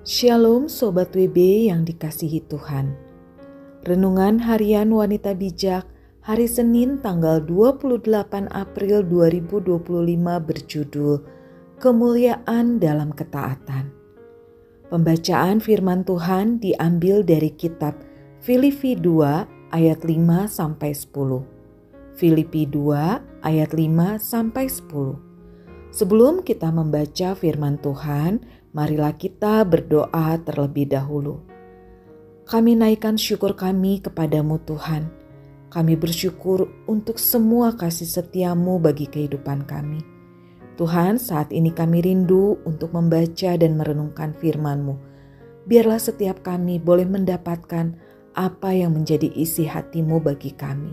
Shalom Sobat WB yang dikasihi Tuhan. Renungan Harian Wanita Bijak hari Senin tanggal 28 April 2025 berjudul Kemuliaan dalam Ketaatan. Pembacaan firman Tuhan diambil dari kitab Filipi 2 ayat 5-10. Filipi 2 ayat 5-10. Sebelum kita membaca firman Tuhan, marilah kita berdoa terlebih dahulu. Kami naikkan syukur kami kepadamu Tuhan. Kami bersyukur untuk semua kasih setiamu bagi kehidupan kami. Tuhan, saat ini kami rindu untuk membaca dan merenungkan firman-Mu. Biarlah setiap kami boleh mendapatkan apa yang menjadi isi hati-Mu bagi kami.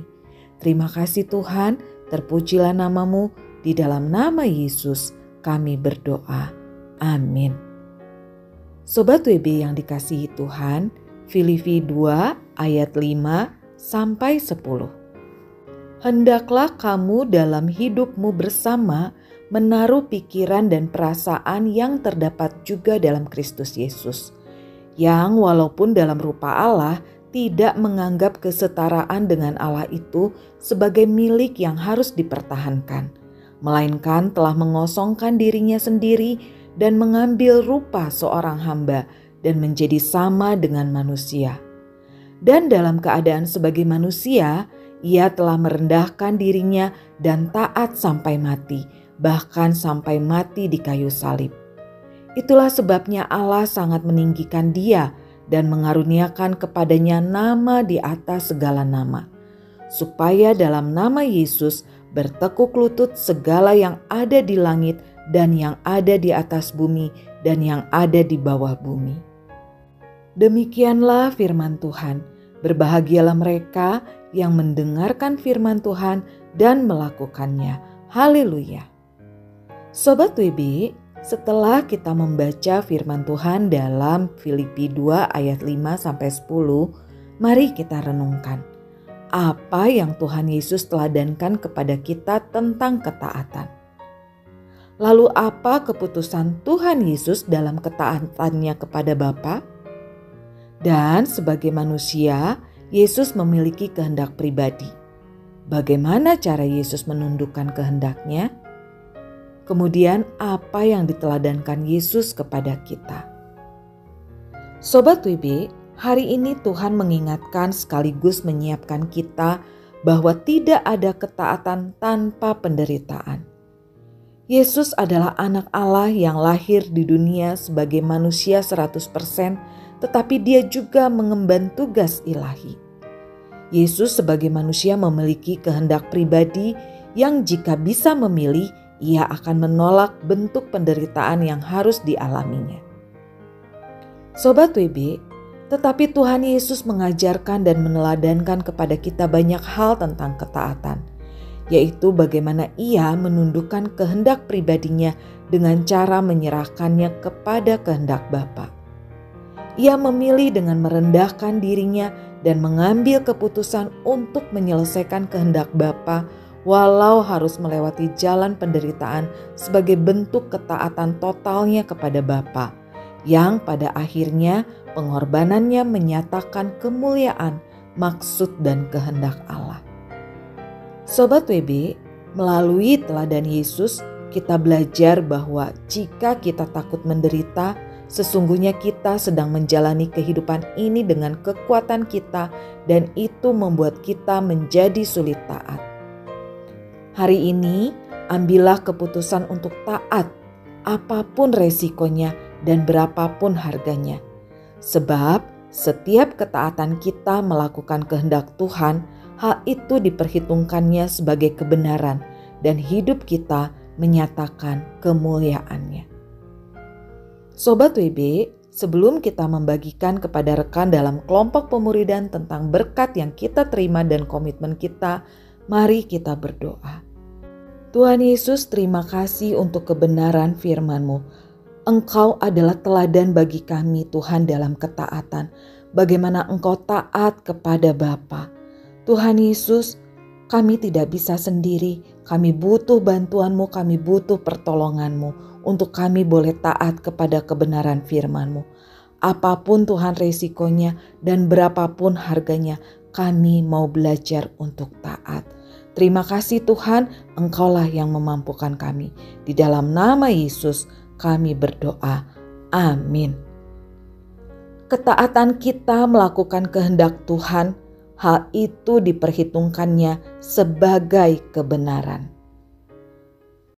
Terima kasih Tuhan, terpujilah nama-Mu. Di dalam nama Yesus kami berdoa. Amin. Sobat WB yang dikasihi Tuhan, Filipi 2 ayat 5-10. Hendaklah kamu dalam hidupmu bersama menaruh pikiran dan perasaan yang terdapat juga dalam Kristus Yesus, yang walaupun dalam rupa Allah tidak menganggap kesetaraan dengan Allah itu sebagai milik yang harus dipertahankan, melainkan telah mengosongkan dirinya sendiri dan mengambil rupa seorang hamba dan menjadi sama dengan manusia. Dan dalam keadaan sebagai manusia, ia telah merendahkan dirinya dan taat sampai mati, bahkan sampai mati di kayu salib. Itulah sebabnya Allah sangat meninggikan dia dan mengaruniakan kepadanya nama di atas segala nama, supaya dalam nama Yesus bertekuk lutut segala yang ada di langit dan yang ada di atas bumi dan yang ada di bawah bumi. Demikianlah firman Tuhan. Berbahagialah mereka yang mendengarkan firman Tuhan dan melakukannya. Haleluya. Sobat WB, setelah kita membaca firman Tuhan dalam Filipi 2 ayat 5-10, mari kita renungkan apa yang Tuhan Yesus teladankan kepada kita tentang ketaatan. Lalu apa keputusan Tuhan Yesus dalam ketaatannya kepada Bapa? Dan sebagai manusia, Yesus memiliki kehendak pribadi. Bagaimana cara Yesus menundukkan kehendaknya? Kemudian apa yang diteladankan Yesus kepada kita? Sobat WB, hari ini Tuhan mengingatkan sekaligus menyiapkan kita bahwa tidak ada ketaatan tanpa penderitaan. Yesus adalah anak Allah yang lahir di dunia sebagai manusia 100%, tetapi dia juga mengemban tugas ilahi. Yesus sebagai manusia memiliki kehendak pribadi yang jika bisa memilih, ia akan menolak bentuk penderitaan yang harus dialaminya. Sobat WB, tetapi Tuhan Yesus mengajarkan dan meneladankan kepada kita banyak hal tentang ketaatan, yaitu bagaimana ia menundukkan kehendak pribadinya dengan cara menyerahkannya kepada kehendak Bapa. Ia memilih dengan merendahkan dirinya dan mengambil keputusan untuk menyelesaikan kehendak Bapa walau harus melewati jalan penderitaan sebagai bentuk ketaatan totalnya kepada Bapa, yang pada akhirnya pengorbanannya menyatakan kemuliaan, maksud dan kehendak Allah. Sobat WB, melalui teladan Yesus kita belajar bahwa jika kita takut menderita, sesungguhnya kita sedang menjalani kehidupan ini dengan kekuatan kita dan itu membuat kita menjadi sulit taat. Hari ini ambillah keputusan untuk taat apapun resikonya dan berapapun harganya. Sebab setiap ketaatan kita melakukan kehendak Tuhan, hal itu diperhitungkannya sebagai kebenaran dan hidup kita menyatakan kemuliaannya. Sobat WB, sebelum kita membagikan kepada rekan dalam kelompok pemuridan tentang berkat yang kita terima dan komitmen kita, mari kita berdoa. Tuhan Yesus, terima kasih untuk kebenaran firman-Mu. Engkau adalah teladan bagi kami Tuhan dalam ketaatan. Bagaimana Engkau taat kepada Bapa. Tuhan Yesus, kami tidak bisa sendiri. Kami butuh bantuan-Mu, kami butuh pertolongan-Mu untuk kami boleh taat kepada kebenaran firman-Mu. apapun Tuhan resikonya dan berapapun harganya, kami mau belajar untuk taat. Terima kasih Tuhan, Engkaulah yang memampukan kami. Di dalam nama Yesus kami berdoa. Amin. Ketaatan kita melakukan kehendak Tuhan, hal itu diperhitungkannya sebagai kebenaran.